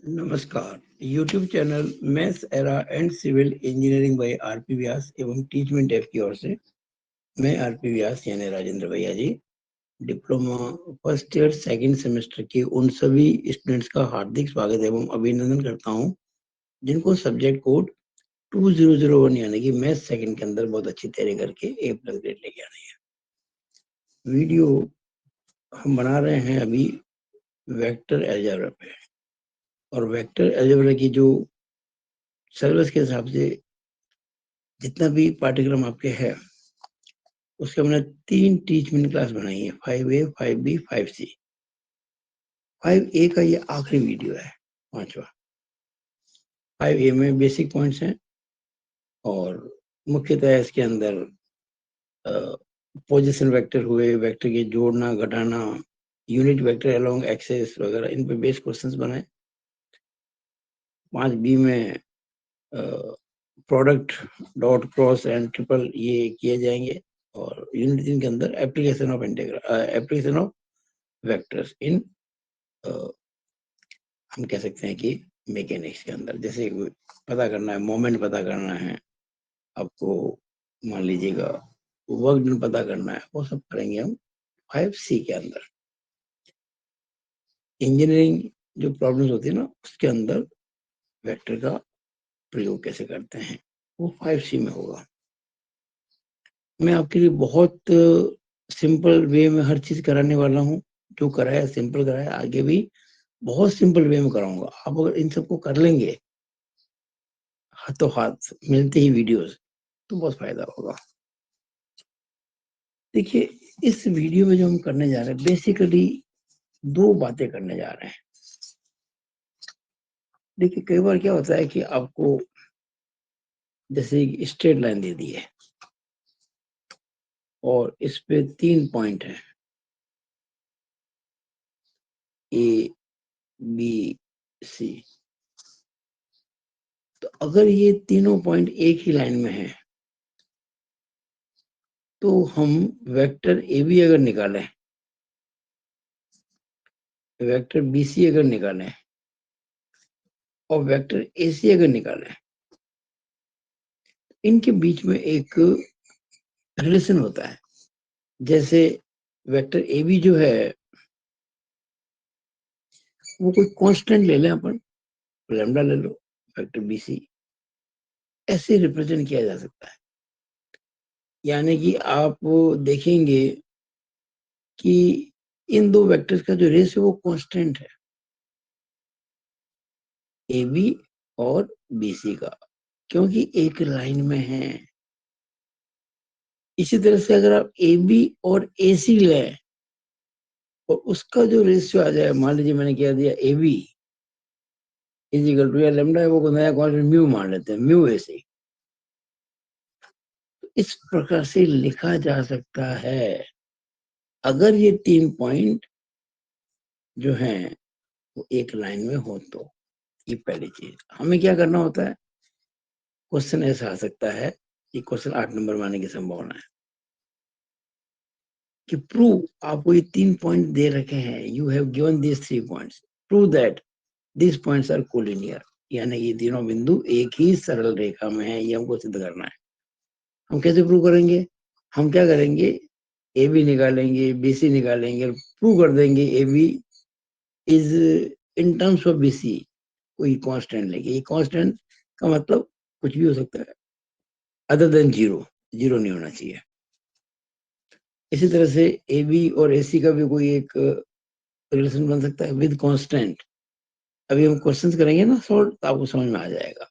नमस्कार। YouTube channel maths era and civil engineering by RP Vyas एवं Teachment app की ओर से मैं आरपी व्यास यानी राजेंद्र भैया G diploma first year second semester के उन सभी स्टूडेंट्स का हार्दिक स्वागत एवं अभिनंदन करता हूं जिनको सब्जेक्ट कोड 2001 यानी कि मैथ्स सेकंड के अंदर बहुत अच्छी तैयारी करके A+ ग्रेड लेके आनी है। वीडियो हम बना रहे हैं अभी वेक्टर अलजेब्रा पे, और वेक्टर अलजेब्रा की जो सिलेबस के हिसाब से जितना भी पाठ्यक्रम आपके है उसके हमने 3 टीचमेंट क्लास बनाई है, 5A, 5B, 5C। 5A का ये आखिरी वीडियो है, 5वां। 5A में बेसिक पॉइंट्स हैं और मुख्यतः इसके अंदर पोजीशन वेक्टर हुए, वेक्टर के जोड़ना घटाना, यूनिट वेक्टर अलोंग एक्सेस वगैरह, इन पे बेस क्वेश्चंस बनाए। 5B में product, dot, cross and triple ये किए जाएंगे, और यूनिट 3 के अंदर एप्लीकेशन ऑफ वेक्टर्स इन हम कह सकते हैं कि मैकेनिक्स के अंदर, जैसे पता करना है, मोमेंट पता करना है आपको, मान लीजिएगा वर्क डन पता करना है, वो सब करेंगे हम 5C के अंदर। इंजीनियरिंग जो प्रॉब्लम्स होती है ना, उसके अंदर वेक्टर का प्रयोग कैसे करते हैं वो 5C में होगा। मैं आपके लिए बहुत सिंपल वे में हर चीज कराने वाला हूँ। जो कराया सिंपल कराया, आगे भी बहुत सिंपल वे में कराऊंगा। आप अगर इन सबको कर लेंगे हाथों हाथ मिलते ही वीडियोस, तो बहुत फायदा होगा। देखिए, इस वीडियो में जो हम करने जा रहे हैं, बेसिकली 2 बातें करने जा रहे हैं। देखिए, कई बार क्या होता है कि आपको जैसे स्ट्रेट लाइन दे दी है और इस पे 3 पॉइंट है, A, B, C। तो अगर ये तीनों पॉइंट एक ही लाइन में है तो हम वेक्टर ए बी अगर निकालें, वेक्टर बी सी अगर निकालें और वेक्टर ए सी अगर निकालें, इनके बीच में एक रिलेशन होता है। जैसे वेक्टर ए बी जो है वो कोई कांस्टेंट ले लें अपन, लैम्डा ले लो, वेक्टर बी सी ऐसे रिप्रेजेंट किया जा सकता है। यानी कि आप देखेंगे कि इन 2 वेक्टर्स का जो रेशियो वो कांस्टेंट है, ए बी और बी सी का, क्योंकि एक लाइन में है। इसी तरह से अगर आप ए बी और ए सी लें और उसका जो रेशियो आ जाए, मान लीजिए मैंने क्या दिया, A B is equal to, या लैम्डा है वो नया कांस्टेंट म्यू मान लेते हैं, म्यू ए सी। इस प्रकार से लिखा जा सकता है अगर ये 3 पॉइंट जो हैं वो एक लाइन में हो तो। ये पहली चीज। हमें क्या करना होता है, क्वेश्चन ऐसा आ सकता है, ये क्वेश्चन 8 नंबर में आने की संभावना है कि प्रूव, आपको ये 3 पॉइंट दे रखे हैं, you have given this 3 points, prove that this points are collinear, यानी ये तीनों बिंदु एक ही सरल रेखा में है। ये हमको सिद्ध करना है। हम कैसे प्रूव करेंगे, हम क्या करेंगे, ए बी निकालेंगे, बी सी निकालेंगे, प्रूव कर देंगे A B is in terms of B C कोई कांस्टेंट लेंगे। ये कांस्टेंट का मतलब कुछ भी हो सकता है अदर देन जीरो, जीरो नहीं होना चाहिए। इसी तरह से ए बी और ए सी का भी कोई एक रिलेशन बन सकता है विद कांस्टेंट। अभी हम क्वेश्चंस करेंगे ना सॉल्व, तो आपको समझ में आ जाएगा।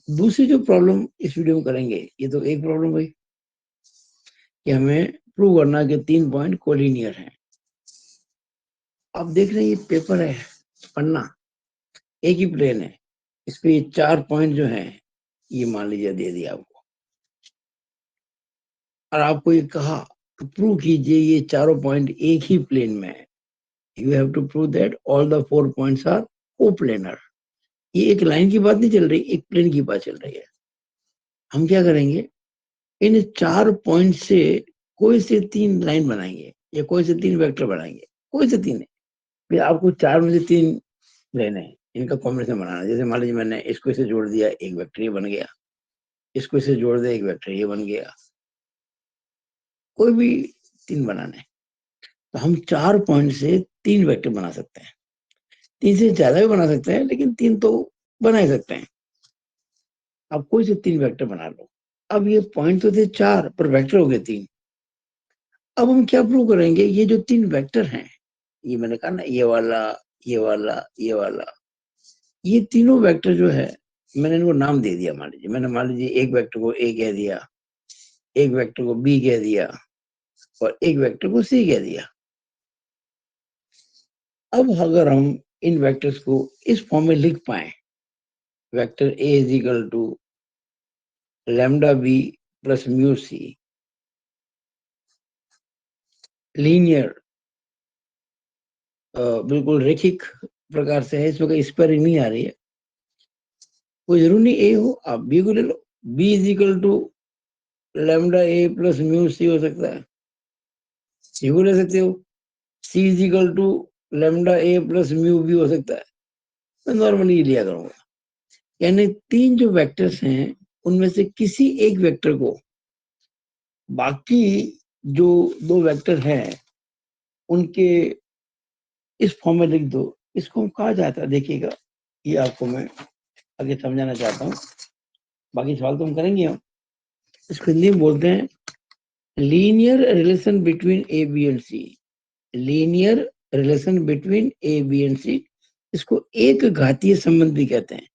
दूसरी जो प्रॉब्लम इस वीडियो में करेंगे, ये तो एक प्रॉब्लम हुई कि हमें प्रूव करना कि 3 पॉइंट कोलिनियर हैं। अब देख रहे हैं ये पेपर है, पन्ना एक ही प्लेन है, इस पे 4 पॉइंट जो हैं ये मान लीजिए दे दिया आपको, और आपको ये कहा प्रूव कीजिए ये चारों पॉइंट एक ही प्लेन में है। You have to prove that all the 4 points are coplanar. ये एक लाइन की बात नहीं चल रही, एक प्लेन की बात चल रही है। हम क्या करेंगे, इन 4 पॉइंट से कोई से 3 लाइन बनाएंगे या कोई से 3 वेक्टर बनाएंगे, कोई से 3 है। फिर आपको 4 में से 3 लेने हैं, इनका कॉम्बिनेशन बनाना। जैसे मान लीजिए मैंने इसको इसे जोड़ दिया, एक वेक्टर ये बन गया, इसको इसे जोड़ दिया, एक वेक्टर ये बन गया। कोई भी 3 बनाना है तो हम 4 पॉइंट से 3 वेक्टर बना सकते हैं। 3 से ज्यादा भी बना सकते हैं, लेकिन 3 तो बना ही सकते हैं। अब कोई से 3 वेक्टर बना लो। अब ये पॉइंट तो थे 4 पर वेक्टर हो गए 3। अब हम क्या प्रूव करेंगे, ये जो 3 वेक्टर हैं, ये मैंने कहा ना, ये वाला, ये वाला, ये वाला, ये तीनों वेक्टर जो है मैंने इनको नाम दे दिया। मान लीजिए एक वेक्टर को ए कह दिया, एक वेक्टर को बी कह दिया और एक वेक्टर को सी कह दिया। अब अगर हम इन वेक्टर्स को इस फॉर्म में लिख पाए, vector A is equal to lambda B plus mu C, linear, बिल्कुल रैखिक प्रकार से है, इसमें कोई स्क्वायरिंग नहीं आ रही है। कोई जरूरी नहीं ए हो, आप बी को ले लो, B is equal to lambda A plus mu C हो सकता है, सी को ले सकते हो। C is equal to lambda A plus mu भी हो सकता है। मैं नॉर्मली लिया करूंगा, यानी 3 जो वेक्टर्स हैं उनमें से किसी एक वेक्टर को बाकी जो 2 वेक्टर हैं उनके इस फॉर्म में लिख दो। इसको हम कहा जाता है, देखिएगा, ये आपको मैं आगे समझाना चाहता हूँ, बाकी सवाल तो हम करेंगे। हम इसको हिंदी में बोलते हैं linear relation between A B and C. Linear relation between A B and C, इसको एक घातीय संबंध भी कहते हैं।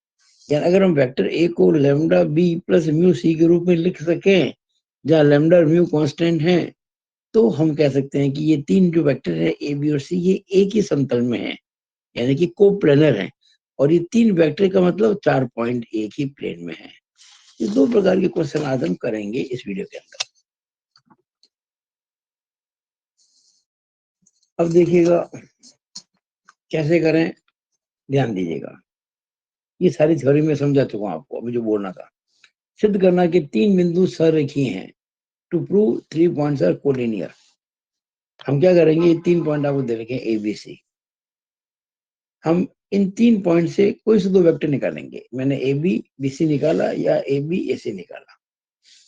यानी अगर हम वेक्टर ए को lambda B plus mu C के रूप में लिख सकें, जहाँ लैम्डा और म्यू कांस्टेंट हैं, तो हम कह सकते हैं कि ये 3 जो वेक्टर है ए बी और सी, ये एक ही समतल में है, यानी कि कोप्लेनर है। और ये 3 वेक्टर का मतलब 4 पॉइंट एक ही प्लेन में है। ये 2 प्रकार के क्वेश्चन आज हम करेंगे इस वीडियो के अंदर। अब देखिएगा कैसे करें, ध्यान दीजिएगा। ये सारी थ्योरी में समझा चुका हूं आपको, अभी जो बोलना था। सिद्ध करना कि 3 बिंदु सररेखीय हैं। To prove 3 points are collinear. हम क्या करेंगे, ये 3 पॉइंट आपको दे रखे हैं ए बी सी। हम इन 3 पॉइंट से कोई से 2 वेक्टर निकालेंगे। मैंने ए बी बी सी निकाला या ए बी ए सी निकाला।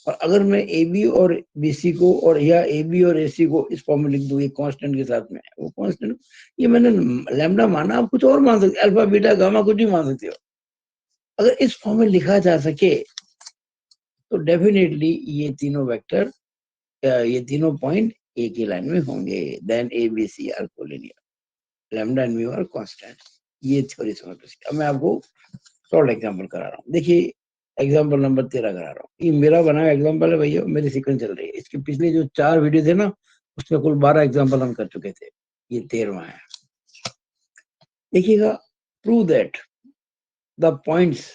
और अगर मैं ए बी और बी सी को और या ए बी और ए सी को इस फॉर्म में लिख दूं, ये कांस्टेंट के साथ में, वो कांस्टेंट, ये मैंने लैम्डा माना, आप कुछ और मान सकते, अल्फा बीटा गामा कुछ भी मान सकते हो। अगर इस फॉर्म में लिखा जा सके तो डेफिनेटली ये तीनों वेक्टर, ये तीनों पॉइंट एक ही लाइन में होंगे। Then A B C are collinear, lambda and mu are constant. ये थ्योरी समझ लो। अब मैं आपको शॉर्ट एग्जांपल करा रहा हूँ। देखिए एग्जांपल नंबर 13 करा रहा हूँ। ये मेरा बना एग्जांपल है भैया, मेरी सीक्वेंस चल रही है। इसके पिछले जो 4 वीडियो थे ना, उसमें कुल 12 एग्जांपल हम कर चुके थे, ये 13वां है। देखिएगा, prove that the points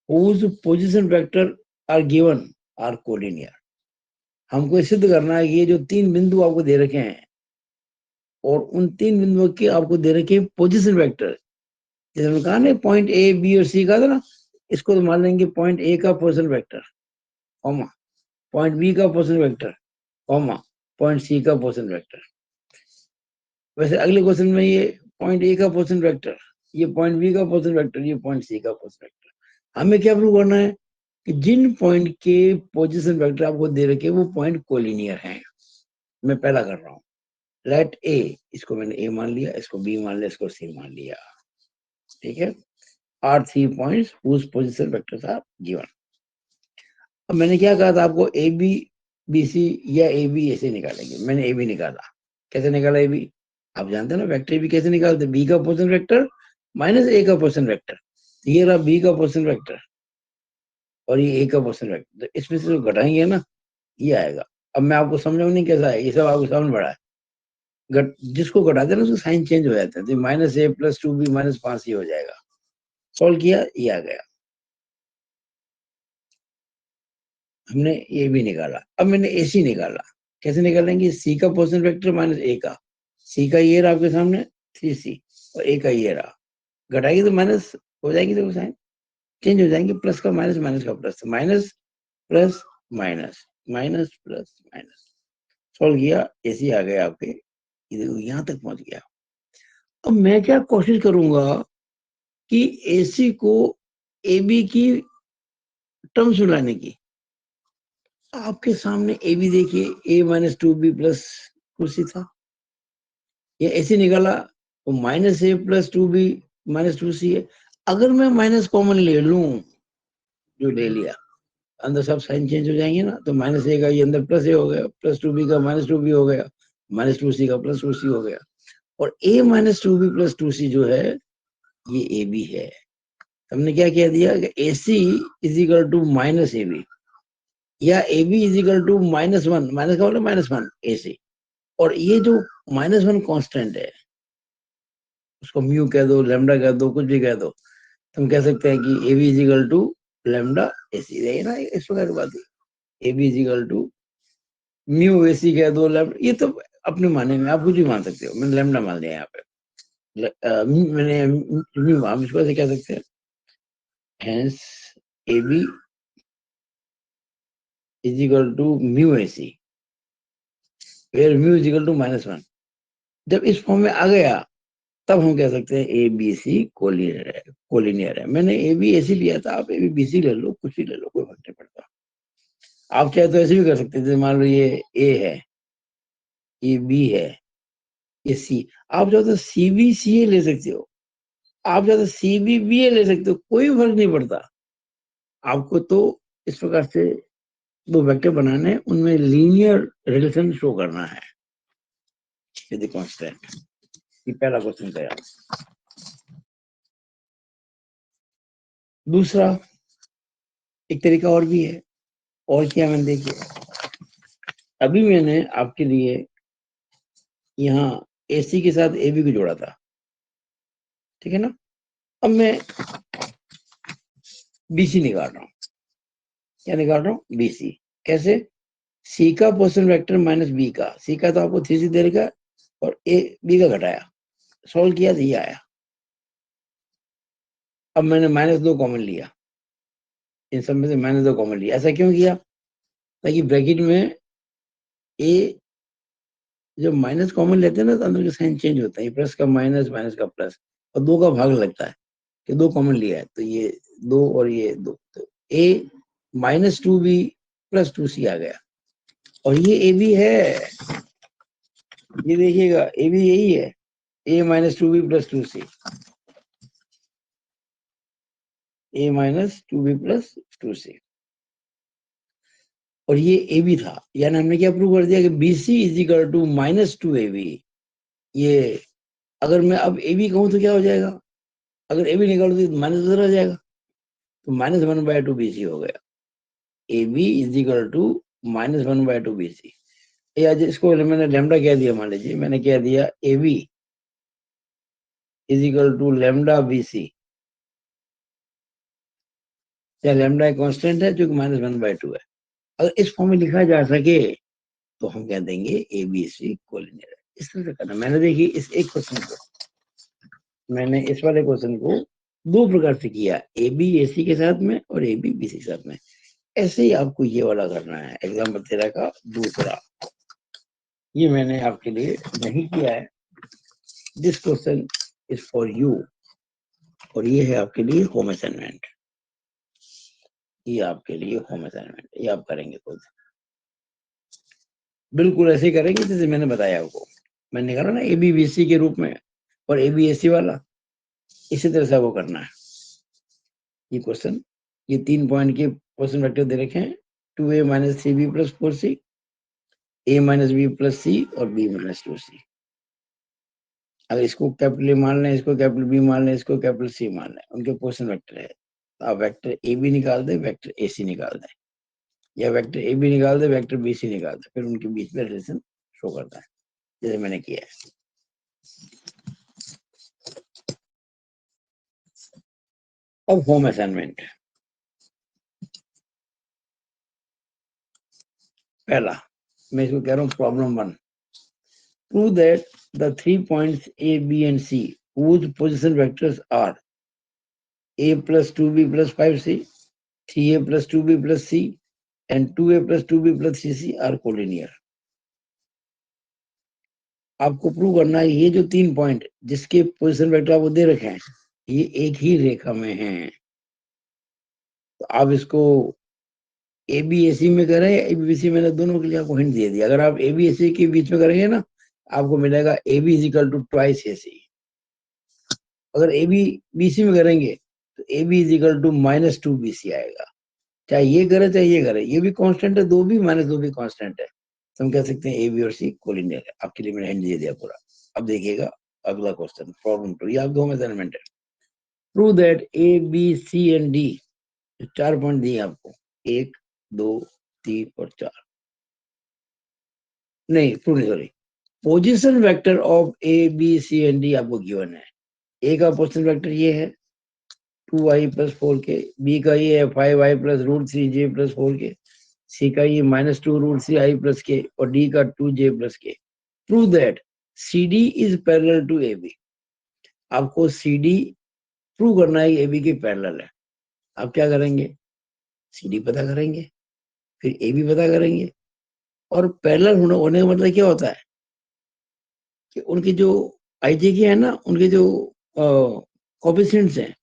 whose position vector are given are collinear। हमको सिद्ध करना है कि ये जो 3 बिंदु आपको दे रखे हैं और उन 3 बिंदुओं के आपको दे रखे पोजीशन वेक्टर, जैसे हमने कहा ना पॉइंट ए बी और सी का था ना, इसको तो मान लेंगे पॉइंट ए का position vector, comma point B का position vector, comma point C का पोजीशन वेक्टर। वैसे अगले क्वेश्चन में ये पॉइंट ए का पोजीशन वेक्टर, ये पॉइंट बी का पोजीशन वेक्टर, ये पॉइंट सी का पोजीशन वेक्टर। हमें क्या प्रूव करना है कि जिन पॉइंट के पोजीशन वेक्टर आपको दे रखे वो पॉइंट कोलिनियर हैं। मैं पहला कर रहा हूँ, लेट ए, इसको मैंने ए मान लिया, इसको बी मान लिया, इसको सी मान लिया, ठीक है। Are 3 points whose position vectors are given. अब मैंने क्या कहा था आपको, ए बी बी सी या ए बी ऐसे निकालेंगे। मैंने ए बी निकाला। कैसे निकाला ए बी, आप जानते हैं ना, वेक्टर बी कैसे निकालते, बी का पोजीशन वेक्टर माइनस ए का पोजीशन वेक्टर। ये रहा बी का पोजीशन वेक्टर और ये ए का पोजीशन वेक्टर, तो इसमें से जो घटाएंगे ना, ये आएगा। अब मैं आपको समझाऊं नहीं कैसा है, ये सब आपको समझ पड़ा है। जिसको घटाते हैं ना उसका साइन चेंज हो जाता है, तो माइनस ए प्लस 2 बी माइनस 5 ये हो जाएगा। सॉल्व किया, ये आ गया। हमने ए भी निकाला। अब मैंने ए सी निकाला। कैसे निकालेंगे, सी का पोजीशन वेक्टर माइनस ए का, सी का ये रहा आपके सामने 3C और ए का ये रहा, घटाएगी तो माइनस हो जाएगी, तो साइन चेंज हो जाएंगे, प्लस का माइनस, माइनस का plus, minus plus minus, minus plus minus. Solve किया, ऐसे आ गया आपके, ये देखो यहाँ तक पहुंच गया। अब मैं क्या कोशिश करूंगा कि AC को AB की टर्म्स में लाने की। आपके सामने AB देखिए, A minus 2B plus 2C था, ये ऐसे निकाला तो minus A plus 2B minus 2C है। अगर मैं माइनस कॉमन ले लूं, जो ले लिया, अंदर सब साइन चेंज हो जाएंगे ना, तो माइनस A का ये अंदर प्लस A हो गया, प्लस 2B का माइनस 2B हो गया, माइनस 2C का प्लस 2C हो गया, और A minus 2B plus 2C जो है ये AB है। हमने क्या कह दिया कि AC is equal to minus AB, या AB is equal to -1, minus का मतलब -1 AC, और ये जो -1 कांस्टेंट है, उसको म्यू कह दो, लैम्डा कह दो, कुछ भी कह दो, हम कह सकते हैं कि AB is equal to lambda AC, है ना, इस प्रकार की बात है। AB is equal to mu AC कह दो, लैम्डा, ये तो अपने माने में आप कुछ भी मान सकते हो, मैंने लैम्डा मान लिया यहाँ पे, मैंने म्यू, हम इसको ऐसे कह सकते हैं, hence AB is equal to mu AC, where mu is equal to -1। जब इस फॉर्म में आ गया, तब हम कह सकते हैं ABC कोलिनियर है। मैंने ABAC लिया था, आप ABBC ले लो, कुछ भी ले लो, कोई फर्क नहीं पड़ता। आप चाहे तो ऐसे भी कर सकते हैं, जैसे मान लो ये A है, ये B है, ये C, आप चाहे तो CBCA ले सकते हो, आप चाहे तो CBBA ले सकते हो, कोई फर्क नहीं पड़ता। आपको तो इस प्रकार से दो वेक्टर बनाने हैं, उनमें लीनियर रिलेशन शो करना है यदि कांस्टेंट। ये पहला क्वेश्चन तैयार। दूसरा एक तरीका और भी है, और क्या, मैंने देखिए अभी मैंने आपके लिए यहाँ AC के साथ AB को जोड़ा था, ठीक है ना। अब मैं BC निकाल रहा हूँ, क्या निकाल रहा हूँ, BC। कैसे, C का पोजीशन वेक्टर माइनस B का, C का तो आपको 3C दे रखा, और B का घटाया, सॉल्व किया तो ये आया। अब मैंने -2 कॉमन लिया, इन सब में से -2 कॉमन लिया। ऐसा क्यों किया, ताकि ब्रैकेट में A जब माइनस कॉमन लेते हैं ना, तो अंदर का साइन चेंज होता है, प्लस का माइनस, माइनस का प्लस, और 2 का भाग लगता है कि 2 कॉमन लिया है, तो ये 2 और ये 2, तो A -2B प्लस 2C आ गया, और ये AB है, ये देखिएगा AB यही है, A -2B plus 2C, A -2B plus 2C, और ये AB था। यानी हमने क्या प्रूव कर दिया कि BC is equal to -2AB। ये अगर मैं अब AB कहूं तो क्या हो जाएगा, अगर AB निकालू तो माइनस उधर आ जाएगा, तो -1/2 BC हो गया। AB is equal to -1/2 BC, या इसको मैंने लैम्डा कह दिया, मान लीजिए मैंने कह दिया AB is equal to lambda BC, या लैम्डा एक कांस्टेंट है जो कि -1/2 है। अगर इस फॉर्म में लिखा जा सके तो हम कह देंगे ABC कोलिनियर है। इस तरह से करना। मैंने देखिए इस एक क्वेश्चन को, मैंने इस वाले क्वेश्चन को दो प्रकार से किया, AB AC के साथ में और AB BC के साथ में। ऐसे ही आपको ये वाला करना है। एग्जाम्पल 13 का दूसरा, ये मैंने आपके लिए नहीं किया है, this question is for you, और ये है आपके लिए होम असाइनमेंट। ये आपके लिए होम असाइनमेंट, ये आप करेंगे खुद, बिल्कुल ऐसे ही करेंगे जैसे मैंने बताया आपको। मैंने निकाला ना ABBC के रूप में, और ABAC वाला, इसी तरह से आपको करना है ये क्वेश्चन। ये 3 पॉइंट के क्वेश्चन वेक्टर दे रखे हैं, 2A - 3B plus 4C, A - B plus C, और B - 2C। अगर इसको कैपिटल A मान लें, इसको कैपिटल B मान लें, इसको कैपिटल C मान लें, उनके क्वेश्चन वेक्टर है, तो आप वेक्टर AB निकाल दें, वेक्टर AC निकाल दें, या वेक्टर AB निकाल दे, वेक्टर BC निकाल दे, फिर उनके बीच में रिलेशन शो करता है, जैसे मैंने किया है। अब होम असाइनमेंट, पहला मैं इसको कह रहा हूँ problem 1, prove that the 3 points A, B and C whose position vectors are A plus 2B plus 5C, 3A plus 2B plus C and 2A plus 2B plus 3C are collinear। आपको prove करना है ये जो 3 point जिसके position vector आपको दे रखे हैं, ये एक ही रेखा में हैं। तो आप इसको ए बी ए सी में करें, ए बी सी, मैंने दोनों के लिए आपको हिंट दे दिया। अगर आप ए बी ए सी के बीच में करेंगे ना, आपको मिलेगा A B is equal to twice A C. अगर ए बी बी सी में करेंगे तो A B is equal to minus two B C आएगा। चाहे ये करे चाहे ये करे, ये भी कांस्टेंट है, दो भी माइनस दो भी कांस्टेंट है, तो हम कह सकते हैं ए बी और सी कोलिनियर है। आपके लिए मैंने हिंट दे दिया पूरा। अब देखिएगा अगला क्वेश्चन, प्रॉब्लम 2, ये आपके होम असाइनमेंट है। Prove that A B C and D, 4 point दिए आपको, 1 2 3 और 4, नहीं प्रूव नहीं, sorry, position vector of A B C and D आपको गिवन है। ए का पोजीशन वेक्टर ये है 2i+4 के, बी का ये है 5i plus root 3j plus 4 के, सी का ये -2 रूट 3i प्लस के, और डी का 2j प्लस के। Prove that C D is parallel to A B. आपको सी डी प्रूव करना है ए बी के पैरेलल है। आप क्या करेंगे, सी डी पता करेंगे, फिर ए बी पता करेंगे। और पैरेलल होने का मतलब क्या होता है कि उनके जो आई जे के है ना, उनके जो कोफिशिएंट्स हैं,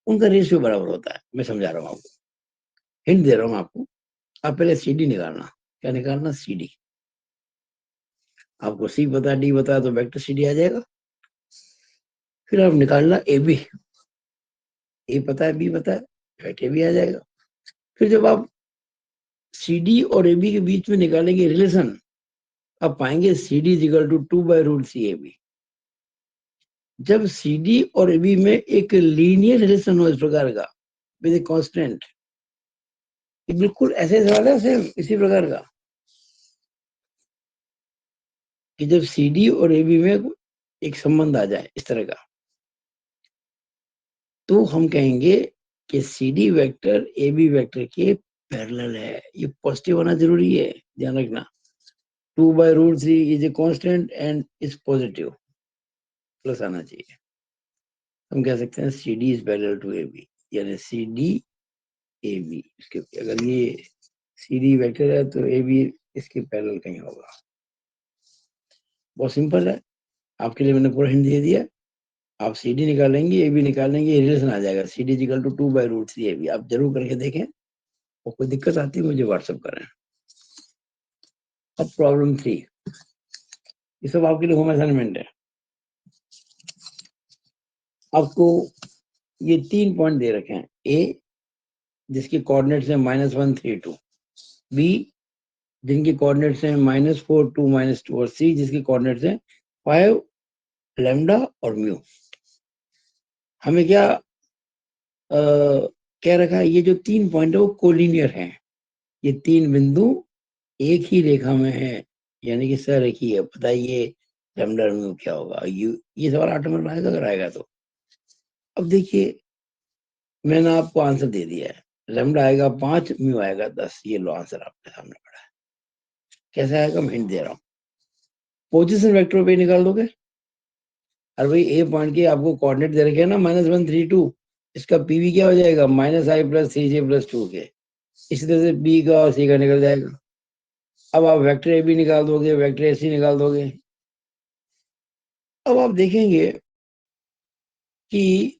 उनका रेशियो बराबर होता है। मैं समझा रहा हूँ आपको, हिंट दे रहा हूँ आपको। आप पहले सी डी निकालना। क्या निकालना, सी डी। आपको सी पता डी पता तो वेक्टर सी डी आ जाएगा। फिर आप निकालना ए बी, ए पता है बी पता है, वेक्टर भी आ जाएगा। फिर जब आप सी डी और ए बी के बीच में निकालेंगे रिलेशन, आप पाएंगे C D is equal to 2/√CAB। जब सी डी और ए बी में एक लीनियर रिलेशन हो इस प्रकार का विद ए कांस्टेंट, ये बिल्कुल ऐसे सवाल है सेम इसी प्रकार का, कि जब सी डी और ए बी में एक संबंध आ जाए इस तरह का, तो हम कहेंगे कि C D vector A B vector के पैरेलल है। ये पॉजिटिव होना जरूरी है, ध्यान रखना। 2/√3 is a constant and is positive, plus आना चाहिए। हम कह सकते हैं C D is parallel to A B, यानी सी डी ए बी, इसके अगर ये सी डी वेक्टर है तो ए बी इसके पैरेलल कहीं होगा। बहुत सिंपल है, आपके लिए मैंने पूरा हिंट दे दिया। आप सी डी निकालेंगे, ए बी निकालेंगे, रिलेशन आ जाएगा C D equal to 2/√3 A B. आप जरूर करके देखें, और कोई दिक्कत आती है मुझे व्हाट्सएप करें। अब प्रॉब्लम 3, ये सब आपके लिए होम असाइनमेंट है। आपको ये 3 पॉइंट दे रखे हैं। ए जिसके कोऑर्डिनेट्स है -1 3 2, बी जिनके कोऑर्डिनेट्स हैं -4 2 -2, और सी जिसके कोऑर्डिनेट्स हैं 5 लैम्डा और म्यू। हमें क्या कह रखा है, ये जो 3 पॉइंट है वो कोलिनियर हैं। ये 3 बिंदु एक ही रेखा में है, यानी कि सहरेखीय है। बताइए लैम्डा और म्यू क्या होगा। ये सवाल 8 नंबर में आएगा अगर आएगा तो। अब देखिए, मैंने आपको आंसर दे दिया है। लैम्डा आएगा 5, म्यू आएगा 10। ये लो आंसर आपके सामने पड़ा है। कैसे आएगा, मैं हिंट दे रहा हूँ। पोजीशन वेक्टर पे निकाल दोगे। अरे भाई ए पॉइंट के आपको कोऑर्डिनेट दे रखे हैं ना -1 3 2, इसका पीवी क्या हो जाएगा -i प्लस 3j प्लस 2 के। इसी तरह से बी का और सी का निकल जाएगा। अब आप वेक्टर ए बी निकाल दोगे, वेक्टर ए सी निकाल दोगे। अब आप देखेंगे कि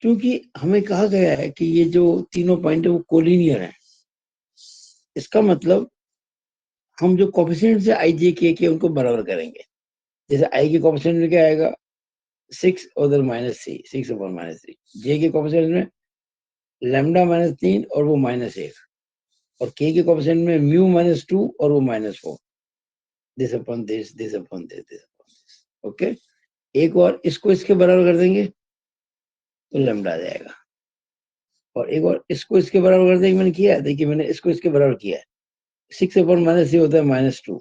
क्योंकि हमें कहा गया है कि ये जो तीनों पॉइंट है वो कोलिनियर है, इसका मतलब हम जो कोफिशिएंट है आई जे के उनको बराबर करेंगे। जैसे आई के कोफिशिएंट में क्या आएगा 6 और उधर -3, 6/-3। जे के कोफिशिएंट में लैम्डा -3 और वो -1, और के के कोफिशिएंट में म्यू -2 और वो -4। This upon this, this upon this, this upon this. Okay, एक और इसको इसके बराबर कर देंगे तो लैम्डा आ जाएगा, और एक और इसको इसके बराबर कर देंगे। मैंने किया है, देखिए मैंने इसको इसके बराबर किया है। 6/-3 होता है -2,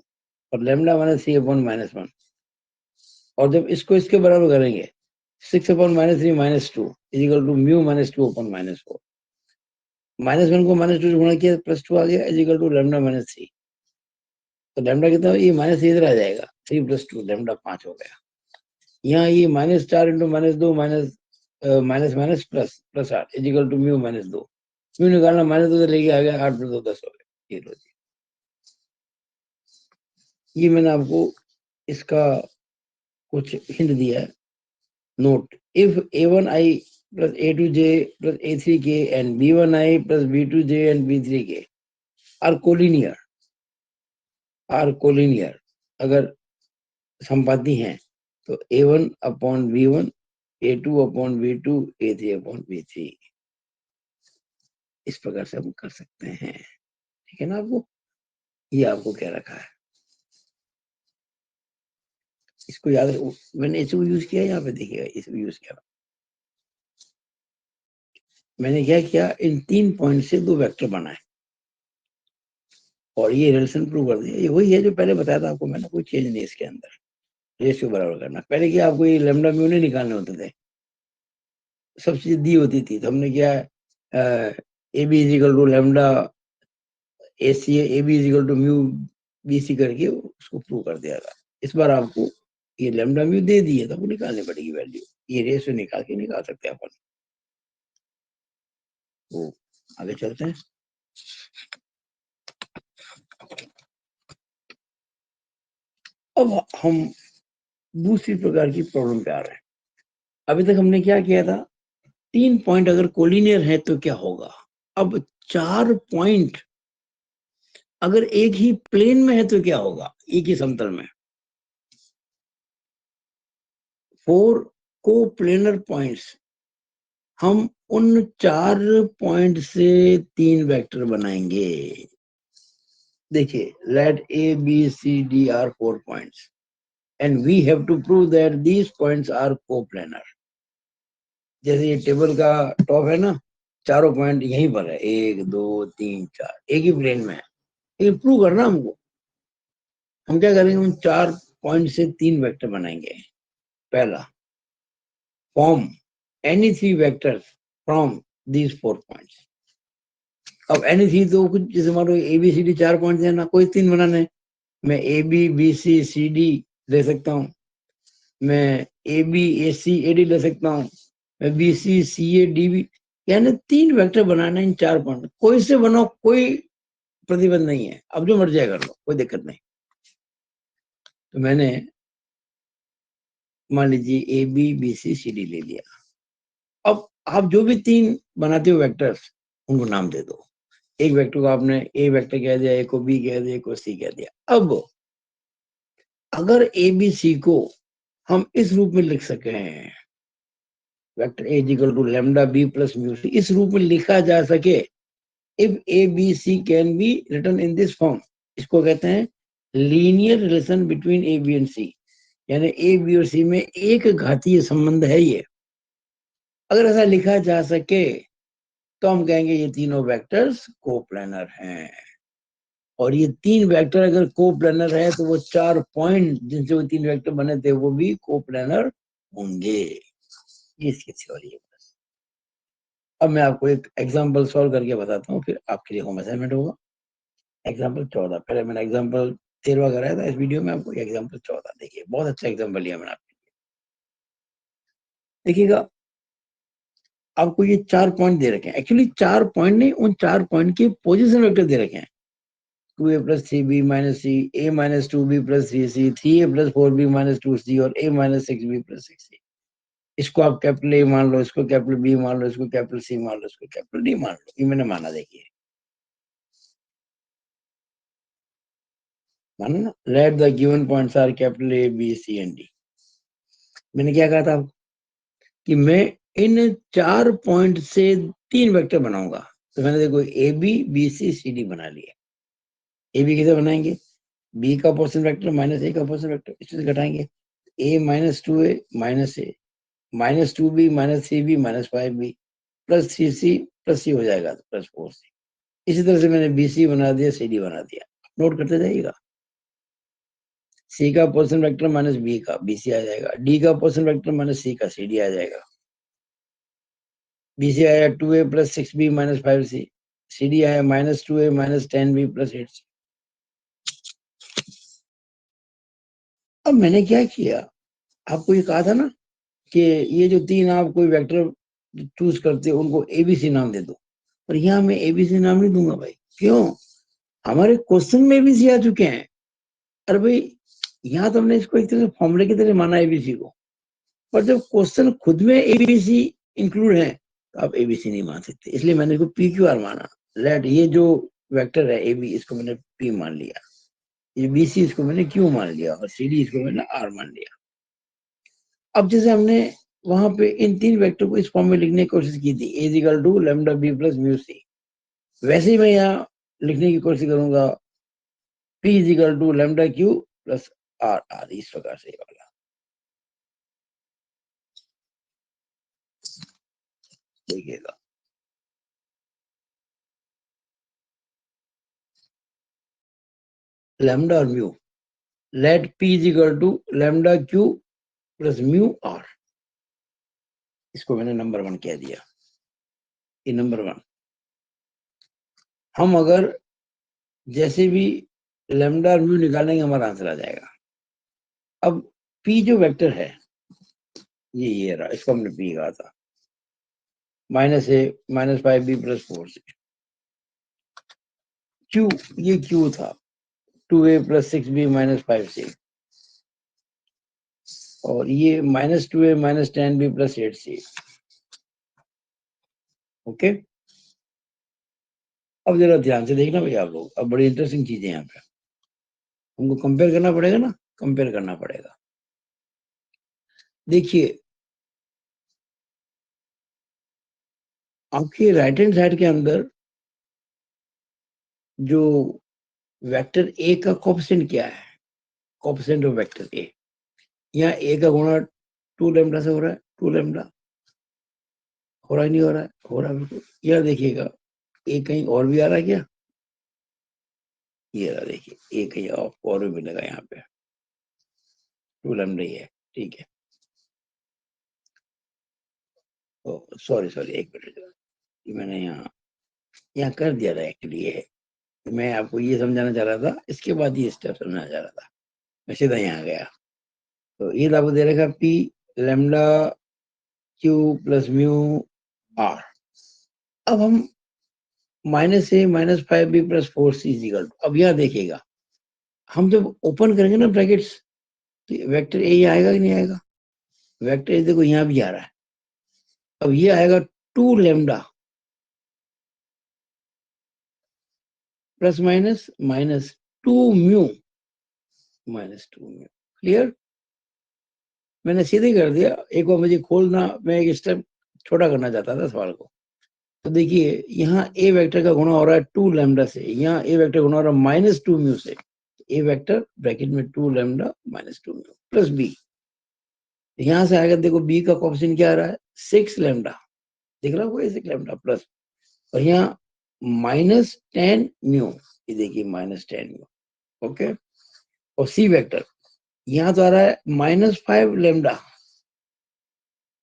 और लैम्डा -3/-1। और जब इसको इसके बराबर करेंगे 6/-3 -2 इज इक्वल टू म्यू -2/-4। -1 को -2 से गुणा किया +2 आ गया इज इक्वल टू लैम्डा -3। तो लैम्डा कितना, ये माइनस इधर आ जाएगा, 3 + 2 लैम्डा 5 हो गया। यहाँ ये -4 × -2 minus minus plus plus 8 is equal to mu -2। Mu निकालना -2 से लेके आ गया 8 + 2 10 हो गया। ये लो जी, ये मैंने आपको इसका कुछ हिंट दिया है। Note, if A1I plus A2J plus A3K and B1I plus B2J and B3K are collinear, अगर संपाती हैं तो A1 upon B1, A2 upon B2, A3 upon B3, इस प्रकार से हम कर सकते हैं। ठीक है ना, आपको ये आपको क्या रखा है, इसको याद रखो। मैंने इसको यूज किया, यहाँ पे देखिएगा इसको यूज किया। मैंने क्या किया, इन 3 पॉइंट से 2 वेक्टर बनाए और ये रिलेशन प्रूव कर दिया। ये वही है जो पहले बताया था आपको मैंने, कोई चेंज नहीं इसके अंदर। रेशियो बराबर करना, पहले क्या आपको ये लैम्डा म्यू नहीं निकालने होते थे, सब चीज दी होती थी, तो हमने क्या A B is equal to lambda A C, A B is equal to mu B C करके उसको प्रूव कर दिया था। इस बार आपको ये लैम्डा म्यू दे दिए, तो आपको निकालनी पड़ेगी वैल्यू, ये रेशियो निकाल सकते हैं अपन। तो आगे चलते हैं। अब हम दूसरी प्रकार की प्रॉब्लम पे आ रहे हैं। अभी तक हमने क्या किया था, 3 पॉइंट अगर कोलिनियर है तो क्या होगा। अब 4 पॉइंट अगर एक ही प्लेन में है तो क्या होगा, एक ही समतल में। 4 को प्लेनर पॉइंट्स, हम उन 4 पॉइंट से 3 वेक्टर बनाएंगे। देखिए, let A B C D are 4 points and we have to prove that these points are coplanar. जैसे ये टेबल का टॉप है ना, चारों पॉइंट यहीं पर है, 1 2 3 4, एक ही प्लेन में है। ये प्रूव करना हमको, हम क्या करेंगे, उन 4 पॉइंट से 3 वेक्टर बनाएंगे। पहला, form any 3 vectors from these 4 points. अब एनी 3 तो कुछ, जैसे मान लो A B C D 4 point है ना, कोई 3 बनाने, मैं A B B C C D ले सकता हूँ, मैं A B A C A D ले सकता हूँ, मैं B C C A D B, यानी 3 वेक्टर बनाना इन 4 पॉइंट, कोई से बनाओ, कोई प्रतिबंध नहीं है, अब जो मर्जी कर लो, कोई दिक्कत नहीं। तो मैंने मान लीजिए A B B C C D ले लिया। अब आप जो भी 3 बनाते हो वेक्टर्स, उनको नाम दे दो। एक वेक्टर को आपने ए वेक्टर कह दिया, एक को बी कह दिया, एक को सी कह दिया। अब अगर ए बी सी को हम इस रूप में लिख सके हैं, vector A equal to lambda B plus mu C, इस रूप में लिखा जा सके, if A B C can be written in this form, इसको कहते हैं linear relation between A B and C, यानी ए बी और सी में एक घातीय संबंध है ये। अगर ऐसा लिखा जा सके तो हम कहेंगे ये तीनों वेक्टर्स कोप्लेनर हैं। और ये 3 वेक्टर अगर कोप्लेनर है तो वो 4 पॉइंट जिनसे वो 3 वेक्टर बने थे वो भी कोप्लेनर होंगे। ये इसकी थ्योरी है। बस अब मैं आपको एक एग्जांपल सॉल्व करके बताता हूँ, फिर आपके लिए होम असाइनमेंट होगा। एग्जांपल 14, पहले मैंने एग्जांपल 13 कराया था इस वीडियो में, आपको एग्जांपल 14 देखिए, बहुत अच्छा एग्जांपल लिया मैंने आपके लिए। देखिएगा, आपको ये 4 पॉइंट दे रखे हैं, एक्चुअली 4 पॉइंट नहीं, उन 4 पॉइंट के पोजीशन वेक्टर दे रखे हैं। 2a plus 3b minus c, a minus 2b plus 3c, 3a plus 4b minus 2c और a minus 6b plus 6c। इसको आप कैपिटल ए मान लो, इसको कैपिटल बी मान लो, इसको कैपिटल सी मान लो, इसको कैपिटल डी मान लो। ये मैंने माना, देखिए माना ना, let the given points are capital A B C and D. मैंने क्या कहा था कि मैं इन 4 पॉइंट से 3 वेक्टर बनाऊंगा। तो मैंने देखो A B B C C D बना लिया। ए बी कैसे बनाएंगे, बी का पोर्शन वेक्टर माइनस ए का पोर्शन वेक्टर, इसमें से घटाएंगे, A minus 2a minus A minus 2b minus 3b minus 5b plus 3c plus C हो जाएगा प्लस 4c। इसी तरह से मैंने बी सी बना दिया, सी डी बना दिया, नोट करते जाइएगा। सी का पोर्शन वेक्टर माइनस बी का बी सी आ जाएगा, डी का पोर्शन वेक्टर माइनस सी का सी डी आ जाएगा, बी सी आया 2a plus 6b minus 5c, C D आया minus 2a minus 10b plus 8c। अब मैंने क्या किया, आपको ये कहा था ना कि ये जो 3 आप कोई वेक्टर चूज करते हो उनको एबीसी नाम दे दो, पर यहाँ मैं एबीसी नाम नहीं दूंगा भाई। क्यों, हमारे क्वेश्चन में एबीसी आ चुके हैं। अरे भाई, यहाँ तो हमने इसको एक तरह से फॉर्मूले की तरह माना एबीसी को, पर जब क्वेश्चन खुद में एबीसी इंक्लूड है तो आप एबीसी नहीं मान सकते, इसलिए मैंने इसको पी क्यू आर माना। लेट ये जो वेक्टर है एबी, इसको मैंने पी मान लिया, ये बीसी इसको मैंने क्यू मान लिया, और सीडी इसको मैंने आर मान लिया। अब जैसे हमने वहां पे इन तीन वेक्टर को इस फॉर्म में लिखने की कोशिश की थी, A equal to lambda B plus mu C, वैसे ही मैं यहाँ लिखने की कोशिश करूंगा, P is equal to lambda Q plus R R, इस प्रकार से वाला देखिएगा। लैम्डा और mu, let P is equal to lambda Q plus mu R, इसको मैंने नंबर 1 कह दिया, ये नंबर 1। हम अगर जैसे भी लैम्डा और म्यू निकालेंगे हमारा आंसर आ जाएगा। अब P जो वेक्टर है ये रहा, इसको हमने P कहा था, -a -5b plus 4c। Q, ये Q था 2a plus 6b minus 5c, और ये -2a minus 10b plus 8c। Okay, अब जरा ध्यान से देखना भैया आप लोग, अब बड़ी इंटरेस्टिंग चीजें यहाँ पे हमको कंपेयर करना पड़ेगा ना, कंपेयर करना पड़ेगा। देखिए आपके राइट हैंड साइड के अंदर जो वेक्टर ए का कोएफिशिएंट क्या है, कोएफिशिएंट ऑफ वेक्टर ए, यहाँ ए का गुणा 2 लैम्डा से हो रहा है, 2 लैम्डा हो रहा है, नहीं हो रहा है, हो रहा है बिल्कुल। यह देखिएगा ए कहीं और भी आ रहा है क्या, ये रहा देखिए, ए कहीं और भी मिलेगा यहाँ पे, 2 लैम्डा ही है, ठीक है। सॉरी सॉरी, एक मिनट, मैंने यहाँ कर दिया था एक्चुअली। ये मैं आपको ये समझाना चाह रहा था, इसके बाद ये स्टेप समझाना चाह रहा था, मैं सीधा यहाँ गया। तो ये आपको दे रखा P lambda Q plus mu R. अब हम -a -5b plus 4c equal, अब यहाँ देखिएगा हम जब ओपन करेंगे ना ब्रैकेट्स, तो वेक्टर ए आएगा कि नहीं आएगा, वेक्टर ए देखो यहाँ भी आ रहा है। अब ये आएगा 2 lambda plus minus -2 mu -2 mu. Clear, मैंने सीधे कर दिया। एक बार मुझे खोलना, मैं एक स्टेप छोटा करना चाहता था सवाल को। तो देखिए यहाँ ए वेक्टर का गुणा हो रहा है 2 लैम्डा से, यहाँ ए वेक्टर गुणा हो रहा है -2 म्यू से, ए वेक्टर ब्रैकेट में 2 लैम्डा -2 म्यू प्लस बी, यहाँ से आएगा देखो बी का कोएफिशिएंट क्या आ रहा है 6 लैम्डा, दिख रहा है 6 लैम्डा प्लस, और यहाँ -10 म्यू, ये देखिए -10 म्यू। ओके, और सी वेक्टर यहाँ तो आ रहा है -5 लैम्डा,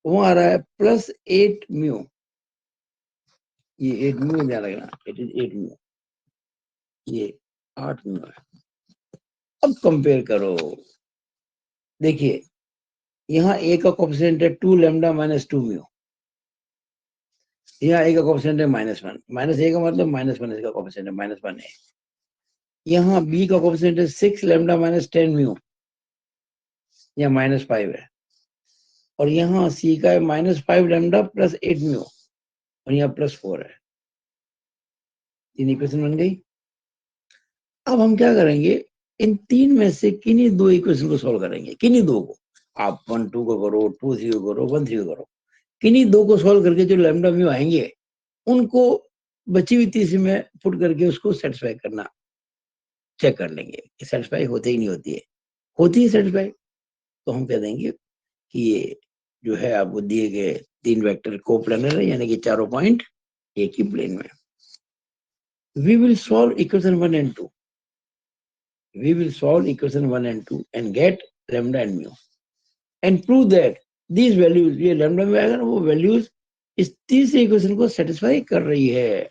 वो आ रहा है +8 म्यू, ये 8 म्यू ध्यान रखना, इट इज 8 म्यू, ये 8 म्यू है। अब कंपेयर करो, देखिए यहाँ ए का कोएफिशिएंट है 2 लैम्डा -2 म्यू, यहाँ ए का कोएफिशिएंट है -1, माइनस ए का मतलब -1 इसका कोएफिशिएंट है, -1 है। यहाँ बी का कोएफिशिएंट है 6 लैम्डा -10 म्यू, यहाँ -5 है, और यहाँ सी का है -5 लैम्डा प्लस 8 म्यू, और यहाँ +4 है। तीन इक्वेशन बन गई। अब हम क्या करेंगे, इन तीन में से किन्हीं दो इक्वेशन को सॉल्व करेंगे, किन्हीं दो को, आप 1 2 को करो, 2 3 को करो, 1 3 को करो, किन्हीं दो को सॉल्व करके जो लैम्डा म्यू आएंगे उनको बची हुई तीसरी में पुट करके उसको सेटिस्फाई करना, चेक कर लेंगे कि सेटिस्फाई होते ही नहीं होती है सेटिस्फाई, तो हम कह देंगे कि ये जो है आपको दिए गए तीन वेक्टर कोप्लानर है, यानी कि चारों पॉइंट एक ही प्लेन में। We will solve equation 1 and 2. We will solve equation 1 and 2 and get lambda and mu and prove that these values, ये lambda में आएगा ना, वो values इस तीसरे इक्वेशन को सेटिस्फाई कर रही है,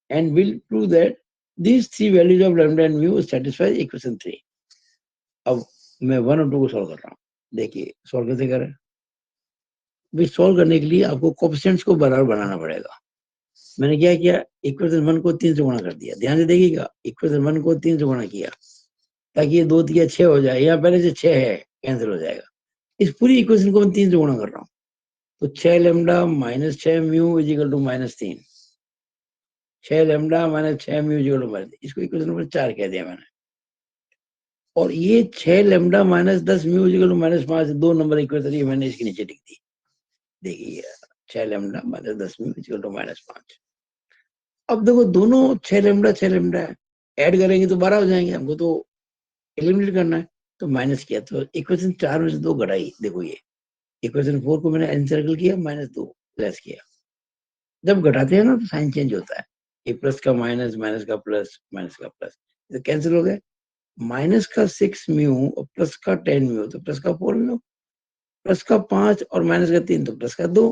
and will prove that these three values of lambda and mu satisfy equation 3. अब मैं 1 और 2 को सॉल्व कर रहा हूँ, देखिए सॉल्व कैसे करें। भी सॉल्व करने के लिए आपको कोएफिशिएंट्स को बराबर बनाना पड़ेगा। मैंने क्या किया, इक्वेशन 1 को 3 से गुणा कर दिया, ध्यान से देखिएगा, इक्वेशन 1 को 3 से गुणा किया ताकि ये 2 3 6 हो जाए, यहाँ पहले से 6 है, कैंसिल हो जाएगा। इस पूरी इक्वेशन को मैं 3 से गुणा कर रहा हूँ, तो 6 lambda minus 6 mu is equal to -3, 6 lambda minus 6 mu is equal to -3, इसको इक्वेशन नंबर 4 कह दिया मैंने। और ये 6 lambda minus 10 mu is equal to -5, 2 number equation ये मैंने इसके नीचे लिख दी। देखिए 6 lambda minus 10 mu is equal to -5। अब देखो दोनों 6 लैम्डा 6 लैम्डा है, ऐड करेंगे तो 12 हो जाएंगे, हमको तो एलिमिनेट करना है, तो माइनस किया तो इक्वेशन 4 में से 2 घटाई। देखो ये इक्वेशन 4 को मैंने एनसर्कल किया, -2 लेस किया। जब घटाते हैं ना तो साइन चेंज होता है, ये प्लस का माइनस, माइनस का प्लस, माइनस का प्लस, तो कैंसिल हो गए। माइनस का 6 म्यू और प्लस का 10 म्यू, तो प्लस का 4 म्यू, प्लस का 5 और माइनस का 3, तो प्लस का 2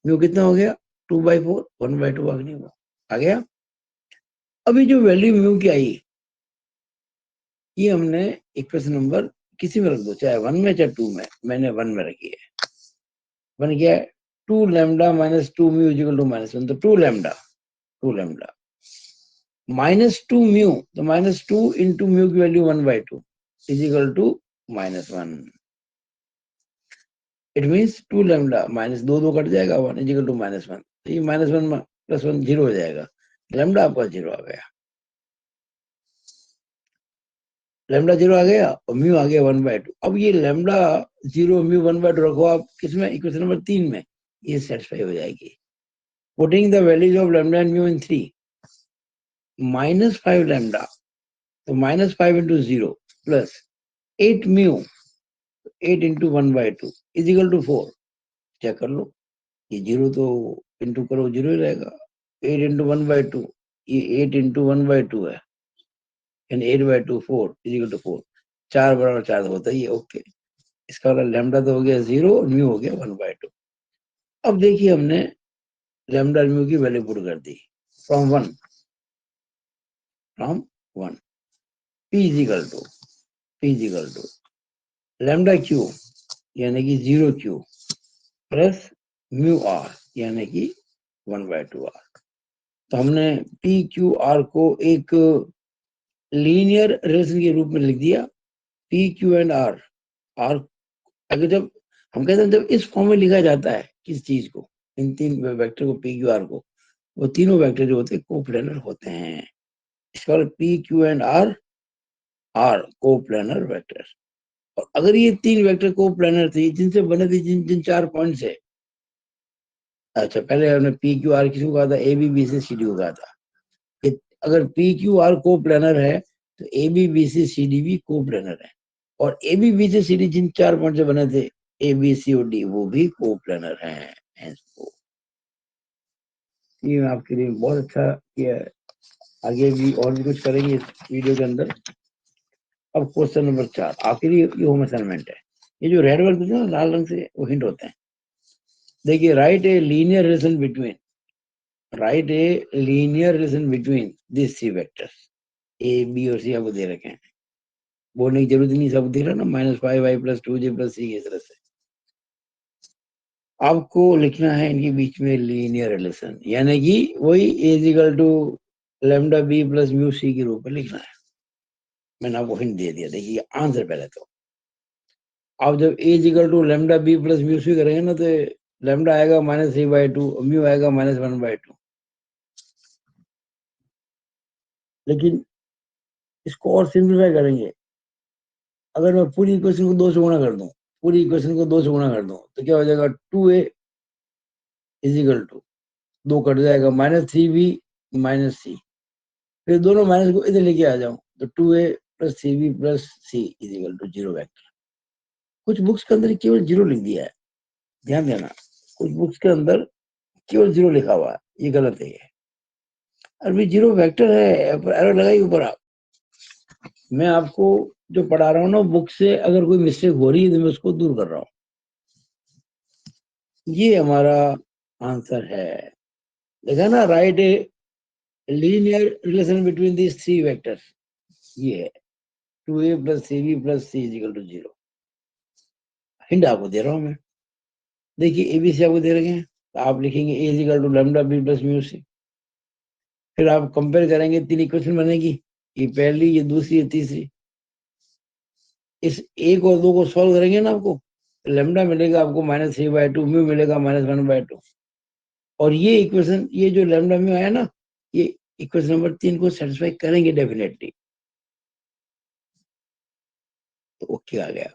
म्यू। कितना हो गया 2/4, 1/2 आ गया, आ गया। अभी जो वैल्यू म्यू की आई, ये हमने इक्वेशन नंबर किसी में रख दो, चाहे 1 में चाहे 2 में, मैंने 1 में रखी है। बन गया 2 lambda minus 2 mu is equal to -1, तो 2 लैम्डा -2 म्यू, तो -2 इंटू म्यू की value 1/2 is equal to -1। It means 2 lambda minus 2 cut जाएगा, 1 इज इक्वल टू -1, तो ये -1 + 1 0 हो जाएगा, लैम्डा आपका 0 आ गया, लैम्डा 0 आ गया और म्यू आ गया 1/2। अब ये लैम्डा 0 म्यू 1/2 रखो आप किसमें, इक्वेशन नंबर 3 में, ये सेटिस्फाई हो जाएगी। Putting the values of lambda and mu in 3, -5 lambda, तो -5 into 0 plus 8 mu, 8 into 1/2 is equal to 4। Check कर लो, ये 0 तो इंटू करो 0 ही रहेगा, 8 इंटू 1/2, ये 8 इंटू 1/2 है, यानी 8/2 4 इज इक्वल टू 4, 4 बराबर 4 होता ही है, ओके। इसका वाला लैम्डा तो हो गया 0 और म्यू हो गया 1/2। अब देखिए हमने लैम्डा म्यू की वैल्यू पुट कर दी, from 1 p is equal to lambda Q यानी कि 0 क्यू प्लस म्यू आर यानी कि 1/2 आर। तो हमने पी क्यू आर को एक लीनियर रिलेशन के रूप में लिख दिया, P Q and R. R अगर जब हम कहते हैं जब इस फॉर्म में लिखा जाता है किस चीज को, इन 3 वेक्टर को, पी क्यू आर को, वो तीनों वेक्टर जो होते हैं कोप्लेनर होते हैं। इसका P Q and R are coplanar vector. और अगर ये 3 वेक्टर कोप्लेनर थे जिनसे बने थे, जिन 4 पॉइंट से, अच्छा पहले हमने पी क्यू आर किसको कहा था, A B B C C D को कहा था। अगर पी क्यू आर कोप्लेनर है तो A B B C C D भी कोप्लेनर है, और A B B C C D जिन 4 पॉइंट से बने थे, ए बी सी और डी, वो भी कोप्लेनर हैं। ये आपके लिए बहुत अच्छा किया है, आगे भी और भी कुछ करेंगे इस वीडियो के अंदर। अब क्वेश्चन नंबर 4 आखिरी ये होम असाइनमेंट है। ये जो रेड वर्क ना लाल रंग से, वो हिंट होते हैं। देखिए right a linear relation between, right a linear relation between this 3 vectors, A B और सी आपको दे रखे हैं, बोलने की जरूरत नहीं, सब दिख रहा ना, -5y + 2j + c, इस तरह से आपको लिखना है इनके बीच में लीनियर रिलेशन, यानी कि वही a = lambda b + mu c के रूप में लिखना है। मैंने आपको हिंट दे दिया। देखिए आंसर पहले तो आप जब a = lambda b + mu c करेंगे ना, तो लैम्डा आएगा -3/2 और म्यू आएगा -1/2। लेकिन इसको और सिंप्लीफाई करेंगे, अगर मैं पूरी इक्वेशन को 2 से गुणा कर दूं, पूरी इक्वेशन को 2 से गुणा कर दूं, तो क्या हो जाएगा, 2a = 2 कट जाएगा, -3b - c, फिर दोनों माइनस को इधर लेके आ जाऊं, तो 2a + 3b + c = 0 वेक्टर। कुछ बुक्स के अंदर केवल 0 लिख दिया है, ध्यान देना, कुछ बुक्स के अंदर केवल 0 लिखा हुआ है, ये गलत है। ये अभी 0 वेक्टर है, पर एरर लगाई ऊपर आप। मैं आपको जो पढ़ा रहा हूँ ना, बुक से अगर कोई मिस्टेक हो रही है तो मैं उसको दूर कर रहा हूँ। ये हमारा आंसर है, देखा ना, right a linear relation between these 3 vectors, ये है 2a + 3b + c = 0। हिंट आपको दे रहा हूँ मैं, देखिए एबीसी आपको दे रखे हैं, तो आप लिखेंगे a = lambda b + mu c। फिर आप कंपेयर करेंगे, 3 इक्वेशन बनेगी, ये पहली, ये दूसरी, ये तीसरी। इस 1 और 2 को सॉल्व करेंगे ना आपको, लेमडा मिलेगा आपको -3/2, म्यू मिलेगा -1/2। और ये इक्वेशन, ये जो लेमडा म्यू आया ना, ये इक्वेशन नंबर 3 को सेटिस्फाई करेंगे डेफिनेटली। तो ओके आ गया।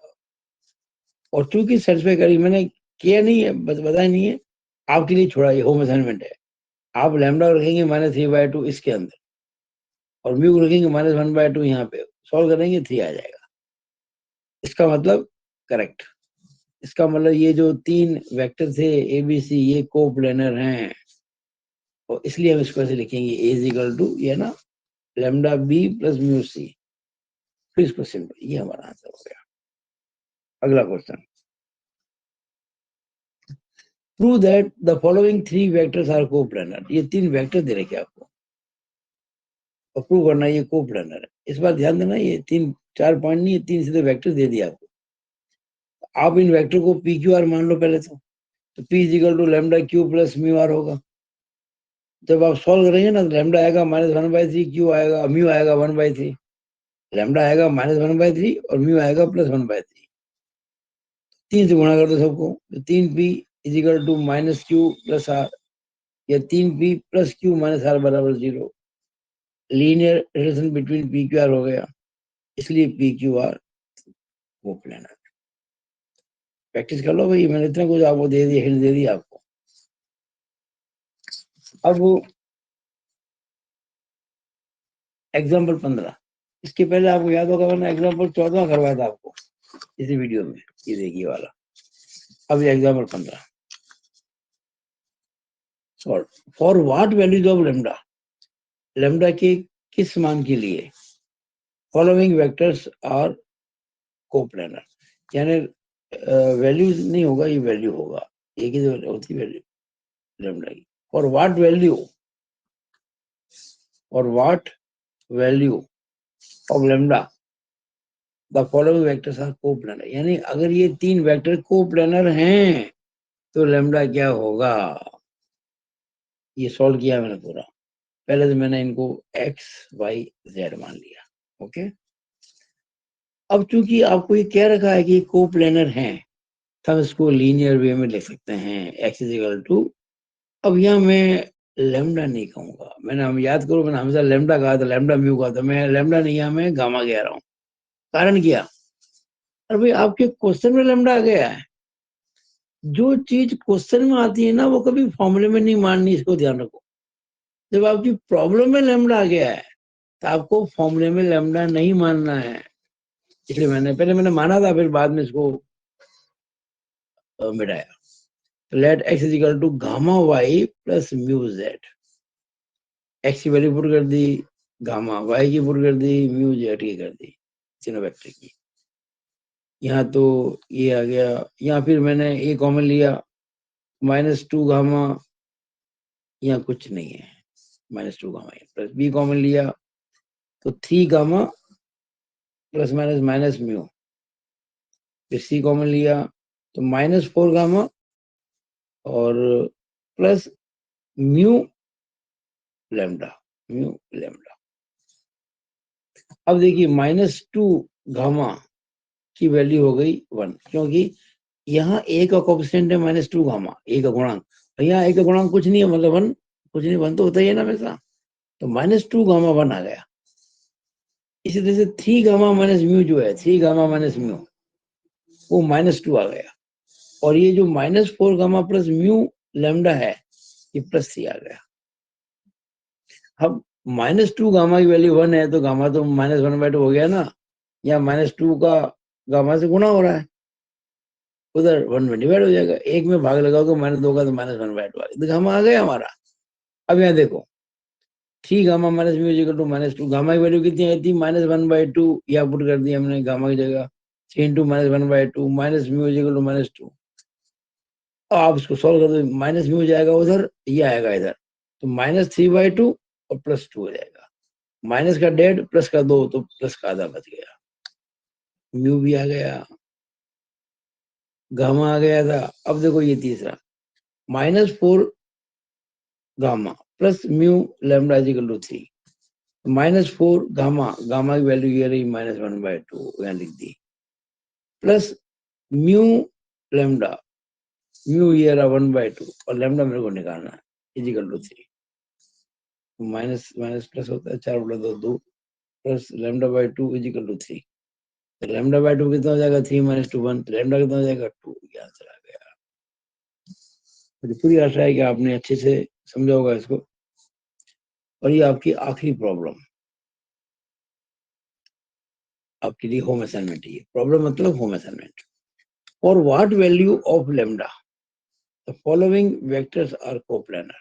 और चूंकि सेटिस्फाई करी, मैंने किया नहीं है, बस बताया नहीं है, आपके लिए छोड़ा, ये होम असाइनमेंट है। आप लैम्डा रखेंगे -3/2 इसके अंदर, और म्यू रखेंगे -1/2 यहाँ पे, सॉल्व करेंगे 3 आ जाएगा। इसका मतलब करेक्ट। इसका मतलब ये जो 3 वेक्टर थे ए बी सी, ये कोप्लेनर हैं, और इसलिए हम इसको ऐसे लिखेंगे ए इज इक्वल टू, ये ना, lambda B plus mu C. फिर इसको सिंपल, ये हमारा आंसर हो गया। अगला question, prove that the following 3 vectors are coplanar. ये 3 वेक्टर दे रखे आपको, और प्रूव करना ये कोप्लेनर है। इस बार ध्यान देना, ये 3-4 पॉइंट नहीं है, 3 सीधे वेक्टर दे दिया आपको। आप इन वेक्टर को पी क्यू आर मान लो पहले तो P is equal to lambda Q plus mu R होगा। जब आप सॉल्व करेंगे ना, तो लैम्डा आएगा -1/3, क्यू आएगा, म्यू आएगा 1/3, लैम्डा आएगा -1/3 और म्यू आएगा +1/3। 3 से गुणा कर दो सबको, तो 3p is equal to -q plus R, या 3p plus q minus R बराबर 0। Linear relation between P Q R हो गया, इसलिए पी क्यू आर वो प्लेनर। प्रैक्टिस कर लो भाई, मैंने इतना कुछ आपको दे दिया, हिंट दे दिया आपको। अब एग्जाम्पल 15, इसके पहले आपको याद होगा मैंने एग्जाम्पल 14 करवाया था आपको इसी वीडियो में, ये देखिए वाला। अब ये example 15, for what values of lambda, lambda के किस मान के लिए फॉलोइंग वेक्टर्स आर कोप्लेनर। यानी वैल्यूज नहीं होगा, ये वैल्यू होगा, एक ही होती वैल्यू लेम्डा की। फॉर व्हाट वैल्यू, और what value of lambda the following vectors are coplanar. यानी अगर ये 3 वेक्टर कोप्लेनर हैं तो लेम्डा क्या होगा। ये सॉल्व किया मैंने पूरा। पहले तो मैंने इनको x y z मान लिया, ओके। अब चूंकि आपको ये कह रखा है कि कोप्लेनर हैं, तो हम इसको लीनियर वे में लिख सकते हैं, x इज इक्वल टू, अब यहाँ मैं लेमडा नहीं कहूंगा, मैंने, हम याद करो, मैंने हमेशा लेमडा कहा था, लेमडा म्यू कहा था, मैं लेमडा नहीं, यहाँ मैं गामा कह रहा हूँ। कारण क्या, अरे भाई आपके क्वेश्चन में लेमडा आ गया है। जो चीज क्वेश्चन में आती है ना, वो कभी फॉर्मूले में नहीं माननी, इसको ध्यान रखो। जब आपकी प्रॉब्लम में लेमडा आ गया है, तो आपको फॉर्मूले में लेमडा नहीं मानना है। इसलिए मैंने माना था, फिर बाद में इसको मिटाया। Let x is equal to gamma y plus mu Z. x की वैल्यू पुट कर दी, गामा y की पुट कर दी, म्यू जेड की कर दी, तीनों वेक्टर की। यहाँ तो ये आ गया, यहाँ फिर मैंने a कॉमन लिया, -2 गामा, यहाँ कुछ नहीं है, -2 गामा, प्लस b कॉमन लिया तो 3 gamma plus minus minus mu, फिर c कॉमन लिया तो -4 गामा और plus mu lambda, mu lambda. अब देखिए -2 गामा की वैल्यू हो गई 1, क्योंकि यहाँ ए का कोफिशिएंट है -2 गामा, ए का गुणांक, यहाँ ए का गुणांक कुछ नहीं है, मतलब 1, कुछ नहीं, 1 तो होता ही है ना हमेशा, तो -2 गामा 1 आ गया। इसी तरह से 3 गामा माइनस म्यू जो है, 3 गामा माइनस म्यू, वो -2 आ गया। और ये जो -4 गामा प्लस म्यू लेमडा है, ये +3 आ गया। अब -2 गामा की वैल्यू 1 है, तो गामा तो -1/2 हो गया ना, या -2 का गामा से गुणा हो रहा है, उधर 1 में डिवाइड हो जाएगा, एक में भाग लगाओगे -2 का तो -1/2 आ गया, तो गामा आ गया हमारा। अब यहाँ देखो 3 gamma minus mu equal to -2, gamma की वैल्यू कितनी आई थी, -1/2, या पुट कर दी हमने गामा की जगह 3 into -1/2 minus mu equal to -2। आप इसको सॉल्व कर दो, माइनस म्यू जाएगा उधर, ये आएगा इधर, तो -3/2 और +2 हो जाएगा, माइनस का 1.5 प्लस का 2, तो प्लस का आधा बच गया, म्यू भी आ गया, गामा आ गया था। अब देखो ये तीसरा, -4 gamma plus mu lambda equal to 3, -4 gamma, gamma की वैल्यू ये रही -1/2, यहाँ लिख दी, प्लस म्यू लेमडा म्यू ये रहा 1/2 और लेमडा मेरे को निकालना है equal to 3। Minus minus plus होता है 4/2 2 प्लस लेमडा/2 इजिकल टू 3। तो लेमडा/2 कितना हो जाएगा 3 - 2 1। तो लेमडा कितना हो जाएगा 2। ये आंसर आ गया। मुझे पूरी आशा है कि आपने अच्छे से समझा होगा इसको। और ये आपकी आखिरी प्रॉब्लम आपके लिए होम असाइनमेंट है। प्रॉब्लम मतलब होम असाइनमेंट। और what value of lambda the following vectors are coplanar.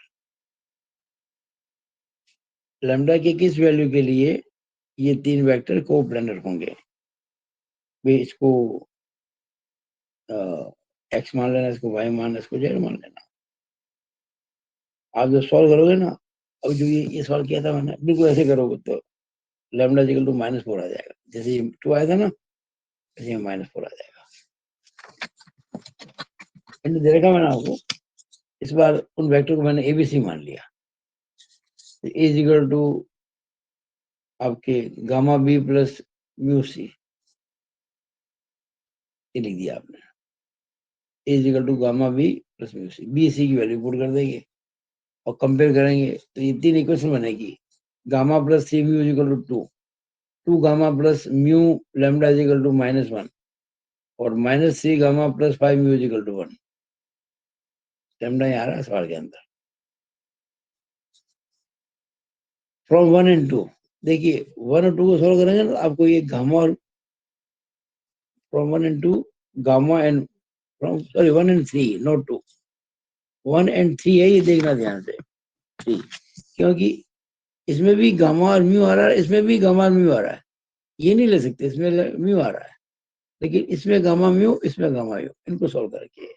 Lambda के किस वैल्यू के लिए ये 3 वेक्टर कोप्लानर होंगे। वे इसको एक्स मान लेना, इसको वाई मान लेना, इसको जेड मान लेना। आप जो सॉल्व करोगे ना, अब जो ये सॉल्व किया था मैंने, बिल्कुल ऐसे करोगे तो लेमडा इक्वल टू -4 आ जाएगा। जैसे ये 2 आया था ना, ऐसे -4 आ जाएगा। मैंने दे रखा मैंने आपको। इस बार उन वेक्टर को मैंने एबीसी मान लिया। ए इज इक्वल टू आपके gamma B plus mu C, ये लिख दिया आपने। A is equal to gamma B plus mu C, B C की वैल्यू पुट कर देंगे और कंपेयर करेंगे तो ये 3 इक्वेशन बनेगी। Gamma plus C mu is equal to 2 gamma plus mu lambda is equal to -1 और -3 gamma plus 5 mu is equal to 1। Lambda यहाँ आ रहा है सवाल के अंदर। फ्रॉम 1 and 2, देखिए 1 और 2 को सोल्व करेंगे तो आपको ये गामा और from 1 and 2 gamma and from sorry 1 and 3 not 2, 1 and 3 है, ये देखना ध्यान से 3, क्योंकि इसमें भी गामा और म्यू आ रहा है, इसमें भी गामा और म्यू आ रहा है। ये नहीं ले सकते, इसमें म्यू आ रहा है लेकिन इसमें गामा म्यू, इसमें गामा म्यू। इनको सोल्व करके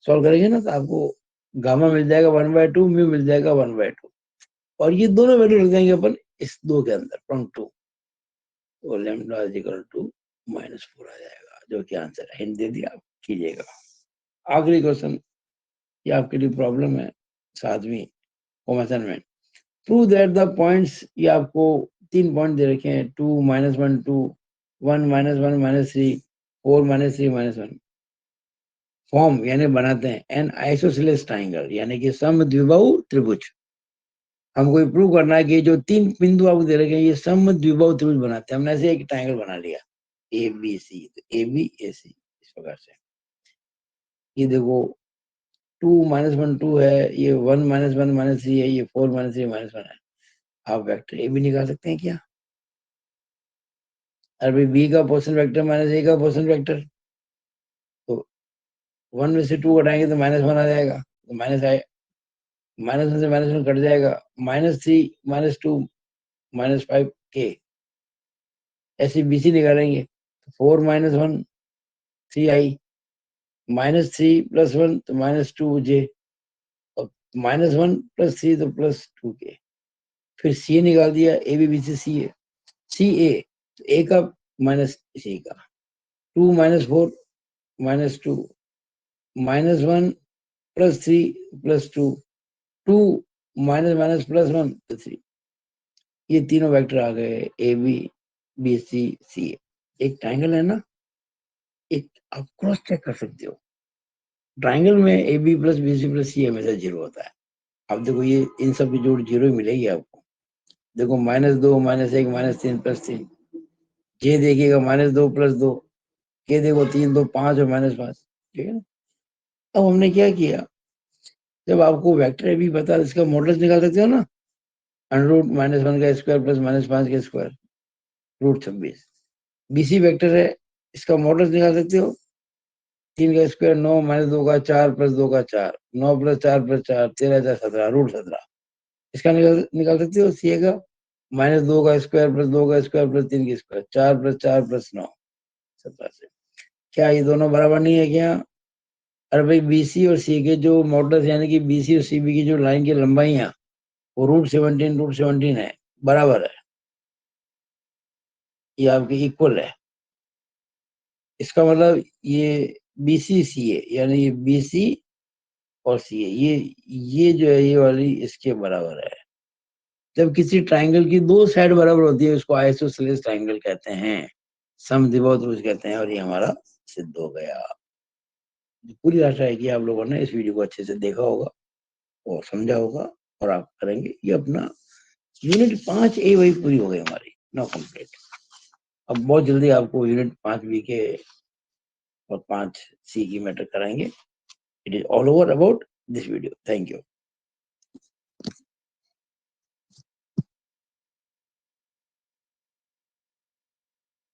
सॉल्व करेंगे ना तो आपको गामा मिल जाएगा 1/2, म्यू मिल जाएगा 1/2 और ये दोनों वैल्यू रख देंगे अपन इस 2 के अंदर फ्रॉम 2, तो लैम्डा इज इक्वल टू -4 आ जाएगा, जो कि आंसर है। हिंट दे दिया, आप कीजिएगा। आखिरी क्वेश्चन, ये आपके लिए प्रॉब्लम है 7वीं home assignment. Prove that the points, ये आपको 3 पॉइंट दे रखे हैं, 2 -1 2 1 -1 -3 4 -3 -1 फॉर्म यानी बनाते हैं एन आइसोसेलेस ट्राइंगल, यानी कि समद्विबाहु त्रिभुज। हमको ये प्रूव करना है कि जो 3 बिंदु आपको दे रखे हैं ये समद्विबाहु त्रिभुज बनाते हैं। हमने ऐसे एक ट्राइंगल बना लिया ए बी सी, ए बी ए सी इस प्रकार से। ये देखो 2 -1 2 है, ये 1 -1 -3 है, ये 4 -3 -1 है। आप वेक्टर ए भी निकाल सकते हैं क्या? अरे बी का पोर्शन वेक्टर -a का पोर्शन वेक्टर, तो 1 में से 2 घटाएंगे तो -1 आ जाएगा, तो माइनस आए, -1 से -1 कट जाएगा, -3 -2 -5 के, ऐसे बीसी निकालेंगे तो 4 -1 3 आई, -3 + 1 तो -2 जे, और -1 + 3 तो +2 के। फिर सी निकाल दिया, ए बी बी से सी ए, सी ए, तो ए का माइनस सी का, 2 -4 -2 -1 + 3 +2 2 -1 तो 3। ये तीनों वेक्टर आ गए, ए बी बी सी सी ए। एक ट्राइंगल है ना, एक आप क्रॉस चेक कर सकते हो। ट्राइंगल में A B plus B C plus C हमेशा 0 होता है। अब देखो ये इन सब की जोड़ 0 ही मिलेगी आपको। देखो -2 -1 -3 +3, जे देखिएगा -2 + 2, के देखो 3 2 5 और -5, ठीक है ना। अब हमने क्या किया, जब आपको वेक्टर ए बी पता है इसका मॉडल्स निकाल सकते हो ना, √-1 का स्क्वायर प्लस -5 का स्क्वायर √26। बीसी वेक्टर है, इसका मॉडल्स निकाल सकते हो, 3 का स्क्वायर 9 -2 का 4 + 2 का 4, 9 + 4 + 4 13 × 17 √17। इसका निकाल सकते हो सी ए का, -2 का स्क्वायर प्लस 2 का स्क्वायर प्लस 3 का स्क्वायर, 4 + 4 + 9 17 से। क्या ये दोनों बराबर नहीं है क्या? अरे भाई बीसी और सी के जो मॉडल्स यानी कि बीसी और सीबी की जो लाइन की लंबाइयां वो √17 है, बराबर है, ये आपकी इक्वल है। इसका मतलब ये बीसी सी ए यानी ये बीसी और सी ए ये जो है ये वाली इसके बराबर है। जब किसी ट्राइंगल की 2 साइड बराबर होती है उसको आइसोसेलेस ट्राइंगल कहते हैं, समद्विबाहु त्रिभुज कहते हैं, और ये हमारा सिद्ध हो गया। पूरी आशा है कि आप लोगों ने इस वीडियो को अच्छे से देखा होगा और समझा होगा और आप करेंगे। ये अपना यूनिट 5A वही पूरी हो गई हमारी, नाउ कंप्लीट। अब बहुत जल्दी आपको यूनिट 5B के और 5C की मैटर कराएंगे। It is all over about this video. Thank you.